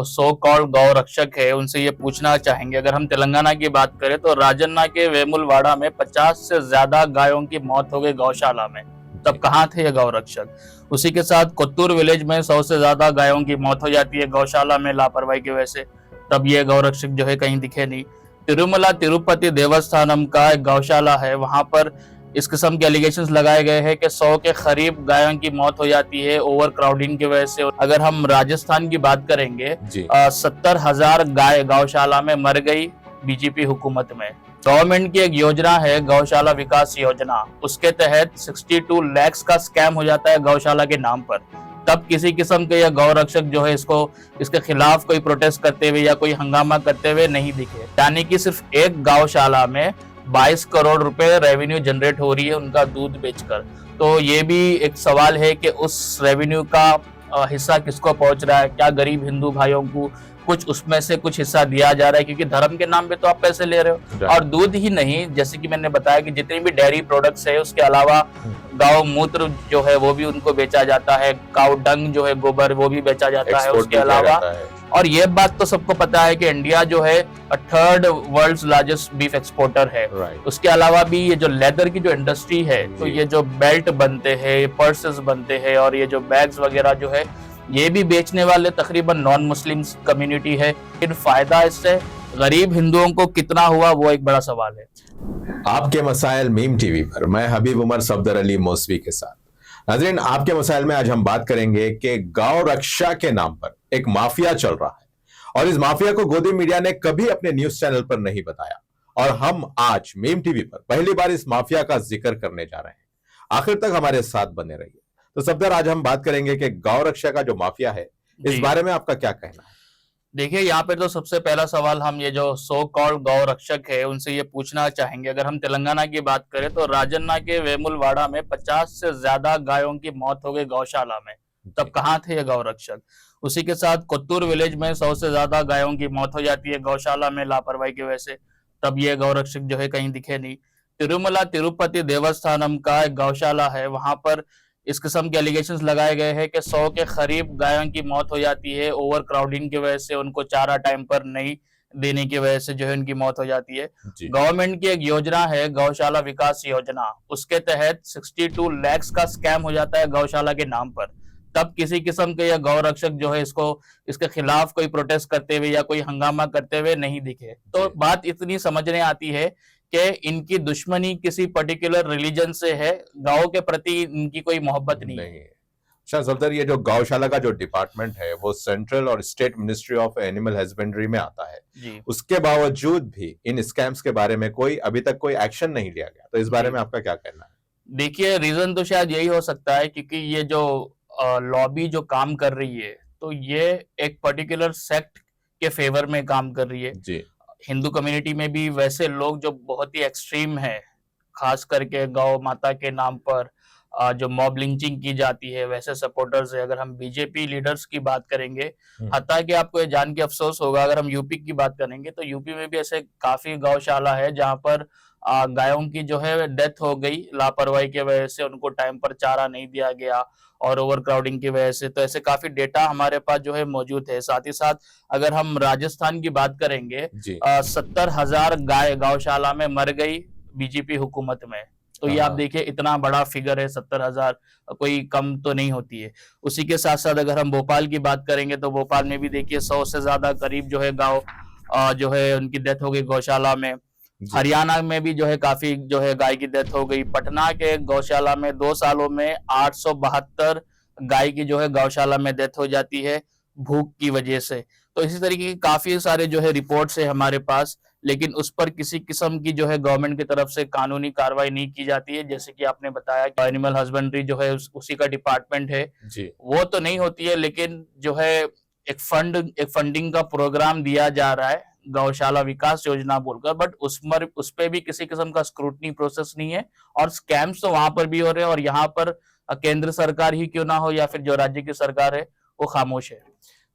So called गौ रक्षक है उनसे ये पूछना चाहेंगे। अगर हम तेलंगाना की बात करें तो राजन्ना के वेमुलवाड़ा में 50 से ज्यादा गायों की मौत हो गई गौशाला में, तब कहाँ थे ये गौ रक्षक। उसी के साथ कोत्तूर विलेज में 100 से ज्यादा गायों की मौत हो जाती है गौशाला में लापरवाही की वजह से, तब ये गौ रक्षक जो है कहीं दिखे नहीं। तिरुमला तिरुपति देवस्थानम का एक गौशाला है, वहां पर इस किस्म के एलिगेशंस लगाए गए हैं कि 100 के करीब गायों की मौत हो जाती है ओवर क्राउडिंग की वजह से। अगर हम राजस्थान की बात करेंगे 70,000 गाय गौशाला में मर गई बीजेपी हुकूमत में। गवर्नमेंट की एक योजना है गौशाला विकास योजना, उसके तहत 62 लाख का स्कैम हो जाता है गौशाला के नाम पर, तब किसी किस्म के यह गौ रक्षक जो है इसके खिलाफ कोई प्रोटेस्ट करते हुए या कोई हंगामा करते हुए नहीं दिखे। यानी कि सिर्फ एक गौशाला में 22 करोड़ रुपए रेवेन्यू जनरेट हो रही है उनका दूध बेचकर। तो ये भी एक सवाल है कि उस रेवेन्यू का हिस्सा किसको पहुंच रहा है, क्या गरीब हिंदू भाइयों को कुछ उसमें से कुछ हिस्सा दिया जा रहा है, क्योंकि धर्म के नाम पे तो आप पैसे ले रहे हो। और दूध ही नहीं, जैसे कि मैंने बताया कि जितनी भी डेयरी प्रोडक्ट्स है उसके अलावा गौ मूत्र जो है वो भी उनको बेचा जाता है, काउ डंग जो है गोबर वो भी बेचा जाता है उसके अलावा। और ये बात तो सबको पता है कि इंडिया जो है 3rd world largest beef exporter है। उसके अलावा भी ये जो लेदर की जो इंडस्ट्री है, तो ये जो बेल्ट बनते हैं, पर्सेस बनते हैं और ये जो बैग्स वगैरह जो है ये भी बेचने वाले तकरीबन नॉन मुस्लिम कम्युनिटी है। लेकिन फायदा इससे गरीब हिंदुओं को कितना हुआ वो एक बड़ा सवाल है। आपके मसाइल मीम टीवी पर मैं हबीब उमर सफदर अली मौसवी के साथ। नाज़रीन, आपके मसाइल में आज हम बात करेंगे कि गौ रक्षा के नाम पर एक माफिया चल रहा है और इस माफिया को गोदी मीडिया ने कभी अपने न्यूज चैनल पर नहीं बताया, और हम आज मीम टीवी पर पहली बार इस माफिया का जिक्र करने जा रहे हैं। आखिर तक हमारे साथ बने रहिए। तो सफदर, आज हम बात करेंगे कि गौ रक्षा का जो माफिया है इस बारे में आपका क्या कहना है? देखिए, यहाँ पे तो सबसे पहला सवाल हम ये जो सो कॉल्ड गौ रक्षक है उनसे ये पूछना चाहेंगे। अगर हम तेलंगाना की बात करें तो राजन्ना के वेमुलवाड़ा में 50 से ज्यादा गायों की मौत हो गई गौशाला में, तब कहाँ थे ये गौ रक्षक। उसी के साथ कोत्तूर विलेज में 100 से ज्यादा गायों की मौत हो जाती है गौशाला में लापरवाही की वजह से, तब ये गौ रक्षक जो है कहीं दिखे नहीं। तिरुमला तिरुपति देवस्थानम का एक गौशाला है, वहां पर इस किस्म के एलिगेशंस लगाए गए हैं कि 100 के करीब गायों की मौत हो जाती है ओवर क्राउडिंग की वजह से, उनको चारा टाइम पर नहीं देने की वजह से जो है उनकी मौत हो जाती है। गवर्नमेंट की एक योजना है गौशाला विकास योजना, उसके तहत 62 लाख का स्कैम हो जाता है गौशाला के नाम पर, तब किसी किस्म के यह गौ रक्षक जो है इसके खिलाफ कोई प्रोटेस्ट करते हुए या कोई हंगामा करते हुए नहीं दिखे। तो बात इतनी समझने आती है कि इनकी दुश्मनी किसी पर्टिकुलर रिलीजन से है, गांव के प्रति इनकी कोई मोहब्बत नहीं है। अच्छा सफदर, ये जो गौशाला का जो डिपार्टमेंट है वो सेंट्रल और state ministry of animal husbandry में आता है, उसके बावजूद भी इन स्कैम्स के बारे में अभी तक कोई एक्शन नहीं लिया गया। तो इस बारे में आपका क्या कहना है? देखिए, रीजन तो शायद यही हो सकता है क्योंकि ये जो लॉबी जो काम कर रही है तो ये एक पर्टिकुलर सेक्ट के फेवर में काम कर रही है जी। हिंदू कम्युनिटी में भी वैसे लोग जो बहुत ही एक्सट्रीम है, खास करके गौ माता के नाम पर जो मॉब लिंचिंग की जाती है, वैसे सपोर्टर्स है। अगर हम बीजेपी लीडर्स की बात करेंगे, हत्ता कि आपको ये जान के अफसोस होगा, अगर हम यूपी की बात करेंगे तो यूपी में भी ऐसे काफी गौशाला है जहां पर गायों की जो है डेथ हो गई लापरवाही की वजह से, उनको टाइम पर चारा नहीं दिया गया और ओवर क्राउडिंग की वजह से। तो ऐसे काफी डेटा हमारे पास जो है मौजूद है। साथ ही साथ अगर हम राजस्थान की बात करेंगे, 70,000 गाय गौशाला में मर गई बीजेपी हुकूमत में। तो ये आप देखिए इतना बड़ा फिगर है, 70,000 कोई कम तो नहीं होती है। उसी के साथ साथ अगर हम भोपाल की बात करेंगे तो भोपाल में भी देखिए 100 से ज्यादा करीब जो है गाँव जो है उनकी डेथ हो गई गौशाला में। हरियाणा में भी जो है काफी जो है गाय की डेथ हो गई। पटना के गौशाला में 2 सालों में 872 गाय की जो है गौशाला में डेथ हो जाती है भूख की वजह से। तो इसी तरीके की काफी सारे जो है रिपोर्ट्स है हमारे पास, लेकिन उस पर किसी किस्म की जो है गवर्नमेंट की तरफ से कानूनी कार्रवाई नहीं की जाती है। जैसे कि आपने बताया कि एनिमल हस्बेंड्री जो है उसी का डिपार्टमेंट है जी। वो तो नहीं होती है, लेकिन जो है एक फंडिंग का प्रोग्राम दिया जा रहा है गौशाला विकास योजना बोलकर, बट उस पे भी किसी किस्म का स्क्रूटनी प्रोसेस नहीं है और स्कैम्स तो वहां पर भी हो रहे हैं। और यहाँ पर केंद्र सरकार ही क्यों ना हो या फिर जो राज्य की सरकार है वो खामोश है।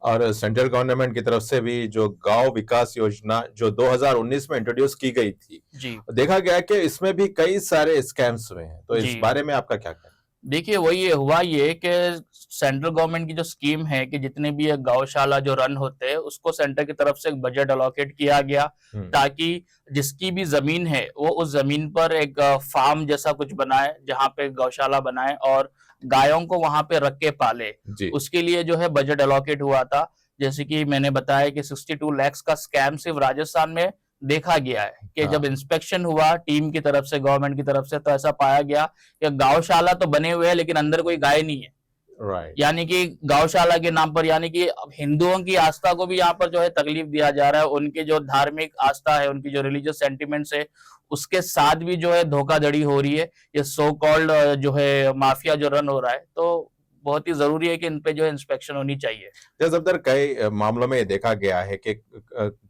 और सेंट्रल गवर्नमेंट की तरफ से भी जो गांव विकास योजना जो 2019 में इंट्रोड्यूस की गई थी जी, देखा गया कि इसमें भी कई सारे स्कैम्स हुए हैं। तो इस बारे में आपका क्या कहना है? देखिए, वही हुआ ये कि सेंट्रल गवर्नमेंट की जो स्कीम है कि जितने भी गौशाला जो रन होते हैं उसको सेंटर की तरफ से एक बजट अलॉकेट किया गया, ताकि जिसकी भी जमीन है वो उस जमीन पर एक फार्म जैसा कुछ बनाए, जहाँ पे गौशाला बनाए और गायों को वहां पे रख के पाले। उसके लिए जो है बजट अलॉकेट हुआ था। जैसे कि मैंने बताया कि 62 लाख का स्कैम सिर्फ राजस्थान में देखा गया है कि जब इंस्पेक्शन हुआ टीम की तरफ से, गवर्नमेंट की तरफ से, तो ऐसा पाया गया कि गौशाला तो बने हुए हैं लेकिन अंदर कोई गाय नहीं है। यानी कि गौशाला के नाम पर, यानी कि हिंदुओं की आस्था को भी यहाँ पर जो है तकलीफ दिया जा रहा है, उनकी जो धार्मिक आस्था है, उनकी जो रिलीजियस सेंटिमेंट्स है, उसके साथ भी जो है धोखाधड़ी हो रही है। ये सो कॉल्ड जो है माफिया जो रन हो रहा है, तो बहुत ही जरूरी है कि इन पे जो है इंस्पेक्शन होनी चाहिए। जैसे कई मामलों में देखा गया है कि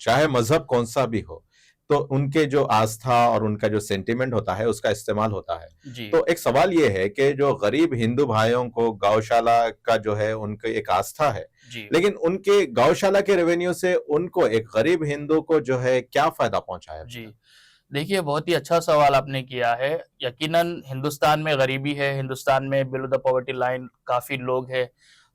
चाहे मजहब कौन सा भी हो, तो उनके जो आस्था और उनका जो सेंटिमेंट होता है उसका इस्तेमाल होता है। तो एक सवाल ये है कि जो गरीब हिंदू भाइयों को गौशाला का जो है उनकी एक आस्था है, लेकिन उनके गौशाला के रेवेन्यू से उनको, एक गरीब हिंदू को जो है क्या फायदा पहुंचा है? जी देखिए, बहुत ही अच्छा सवाल आपने किया है। यकीनन हिंदुस्तान में गरीबी है, हिंदुस्तान में बिलो द पॉवर्टी लाइन काफी लोग हैं,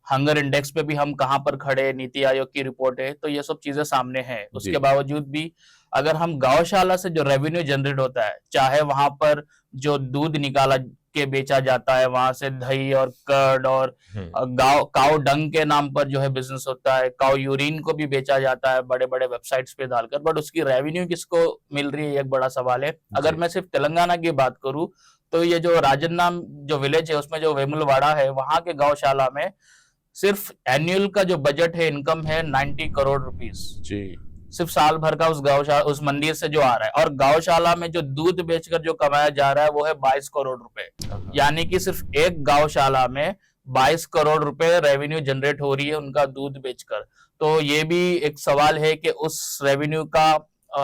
हंगर इंडेक्स पे भी हम कहाँ पर खड़े, नीति आयोग की रिपोर्ट है, तो ये सब चीजें सामने हैं। उसके बावजूद भी अगर हम गौशाला से जो रेवेन्यू जनरेट होता है, चाहे वहां पर जो दूध निकाला के बेचा जाता है, वहां से दही और कर्ड और काउ डंग के नाम पर जो है बिजनेस होता है, काउ यूरिन को भी बेचा जाता है बड़े बड़े वेबसाइट्स पे डालकर, बट उसकी रेवेन्यू किसको मिल रही है, ये एक बड़ा सवाल है। अगर मैं सिर्फ तेलंगाना की बात करूं, तो ये जो राजन्ना जो विलेज है, उसमें जो वेमुलवाड़ा है, वहां के गौशाला में सिर्फ एनुअल का जो बजट है, इनकम है 90 करोड़ रुपीस जी, सिर्फ साल भर का उस गौशाला, उस मंदिर से जो आ रहा है। और गौशाला में जो दूध बेचकर जो कमाया जा रहा है वो है 22 करोड़ रुपए। यानी कि सिर्फ एक गौशाला में 22 करोड़ रुपए रेवेन्यू जनरेट हो रही है उनका दूध बेचकर। तो ये भी एक सवाल है कि उस रेवेन्यू का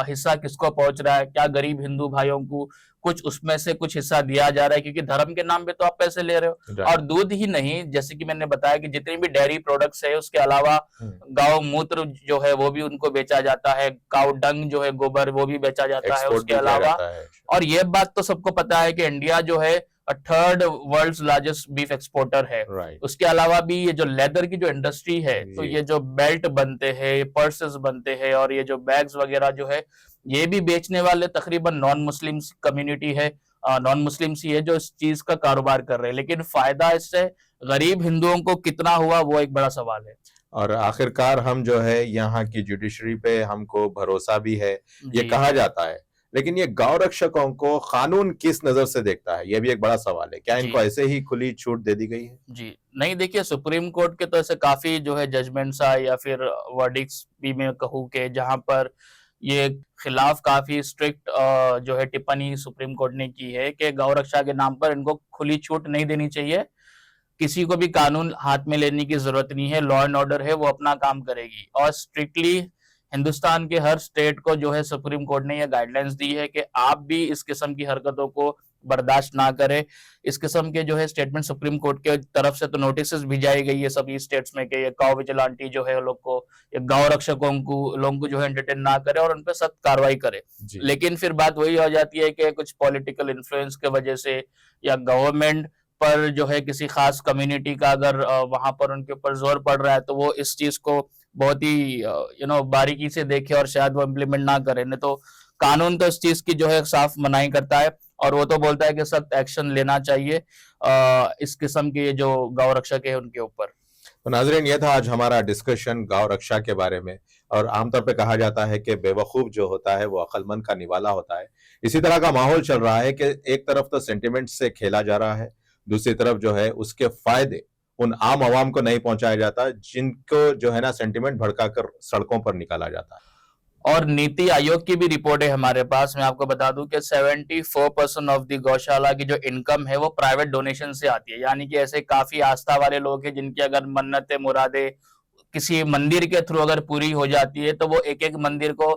हिस्सा किसको पहुंच रहा है? क्या गरीब हिंदू भाइयों को कुछ उसमें से कुछ हिस्सा दिया जा रहा है? क्योंकि धर्म के नाम पे तो आप पैसे ले रहे हो। और दूध ही नहीं, जैसे कि मैंने बताया कि जितनी भी डेयरी प्रोडक्ट्स है, उसके अलावा गौ मूत्र जो है वो भी उनको बेचा जाता है, काउ डंग जो है गोबर, वो भी बेचा जाता है उसके अलावा। और ये बात तो सबको पता है कि इंडिया जो है third world largest beef exporter है। उसके अलावा भी ये जो लेदर की जो इंडस्ट्री है, तो ये जो बेल्ट बनते हैं, पर्सेस बनते हैं और ये जो बैग्स वगैरह जो है, ये भी बेचने वाले तकरीबन नॉन मुस्लिम कम्युनिटी है, नॉन मुस्लिम्स ही है जो इस चीज का कारोबार कर रहे हैं। लेकिन फायदा इससे गरीब हिंदुओं को कितना हुआ, वो एक बड़ा सवाल है। और आखिरकार हम जो है यहाँ की जुडिशरी पे हमको भरोसा भी है, ये कहा जाता है, लेकिन ये गौ रक्षकों को कानून किस नजर से देखता है, ये भी एक बड़ा सवाल है। क्या इनको ऐसे ही खुली छूट दे दी गई है? जी नहीं, देखिए सुप्रीम कोर्ट के तो ऐसे काफी जो है जजमेंट्स आए या फिर वर्डिक्ट्स भी मैं कहूँ कि जहां पर ये खिलाफ काफी स्ट्रिक्ट जो है टिप्पणी सुप्रीम कोर्ट ने की है कि गौ रक्षा के नाम पर इनको खुली छूट नहीं देनी चाहिए, किसी को भी कानून हाथ में लेने की जरूरत नहीं है, लॉ एंड ऑर्डर है वो अपना काम करेगी। और स्ट्रिक्टली हिंदुस्तान के हर स्टेट को जो है सुप्रीम कोर्ट ने यह गाइडलाइंस दी है कि आप भी इस किस्म की हरकतों को बर्दाश्त ना करें। इस किस्म के जो है स्टेटमेंट सुप्रीम कोर्ट के तरफ से तो नोटिस भिजाई गई है सभी स्टेट्स में कि ये गौ विजिलेंटी जो है लोग को, ये गौ रक्षकों को, लोगों को जो है एंटरटेन ना करे और उन पर सख्त कार्रवाई करे। लेकिन फिर बात वही हो जाती है कि कुछ पॉलिटिकल इन्फ्लुएंस के वजह से या गवर्नमेंट पर जो है किसी खास कम्युनिटी का अगर वहां पर उनके ऊपर जोर पड़ रहा है, तो वो इस चीज को बहुत ही बारीकी से देखे और शायद वो इम्प्लीमेंट ना करे। नहीं तो कानून तो इस चीज की जो है साफ मनाही करता है और वो तो बोलता है कि सख्त एक्शन लेना चाहिए इस किस्म के जो गौ रक्षक है उनके ऊपर। तो नाजरीन, ये था आज हमारा डिस्कशन गौ रक्षा के बारे में। और आमतौर पे कहा जाता है कि बेवकूफ जो होता है वो अक्लमंद का निवाला होता है। इसी तरह का माहौल चल रहा है कि एक तरफ तो सेंटिमेंट से खेला जा रहा है, दूसरी तरफ जो है उसके फायदे उन आम आवाम को नहीं पहुंचाया जाता, जिनको जो है ना सेंटिमेंट भड़काकर सड़कों पर निकाला जाता है। और नीति आयोग की भी रिपोर्ट है हमारे पास। मैं आपको बता दूं कि 74% ऑफ द गौशाला की जो इनकम है वो प्राइवेट डोनेशन से आती है। यानी कि ऐसे काफी आस्था वाले लोग हैं जिनकी अगर मन्नतें मुरादे किसी मंदिर के थ्रू अगर पूरी हो जाती है, तो वो एक एक मंदिर को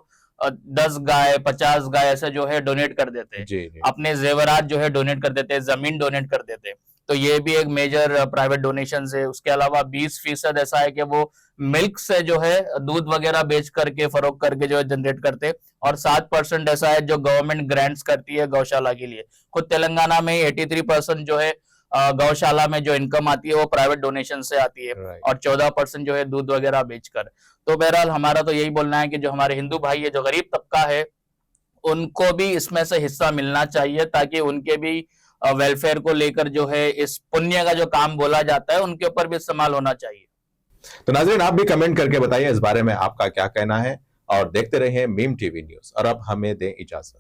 10 गाय 50 गाय ऐसे जो है डोनेट कर देते हैं, अपने जेवरात जो है डोनेट कर देते हैं, जमीन डोनेट कर देते हैं। तो ये भी एक मेजर प्राइवेट डोनेशन है। उसके अलावा 20% ऐसा है कि वो मिल्क से जो है दूध वगैरह बेच करके फरोख्त करके जो है जनरेट करते, और 7% ऐसा है जो गवर्नमेंट ग्रांट्स करती है गौशाला के लिए। खुद तेलंगाना में 83% जो है गौशाला में जो इनकम आती है वो प्राइवेट डोनेशन से आती है, और 14% जो है दूध वगैरह बेचकर। तो बहरहाल हमारा तो यही बोलना है कि जो हमारे हिंदू भाई है, जो गरीब तबका है, उनको भी इसमें से हिस्सा मिलना चाहिए, ताकि उनके भी वेलफेयर को लेकर जो है इस पुण्य का जो काम बोला जाता है उनके ऊपर भी इस्तेमाल होना चाहिए। तो नाज़रीन, आप भी कमेंट करके बताइए इस बारे में आपका क्या कहना है, और देखते रहिए मीम टीवी न्यूज। और अब हमें दें इजाजत।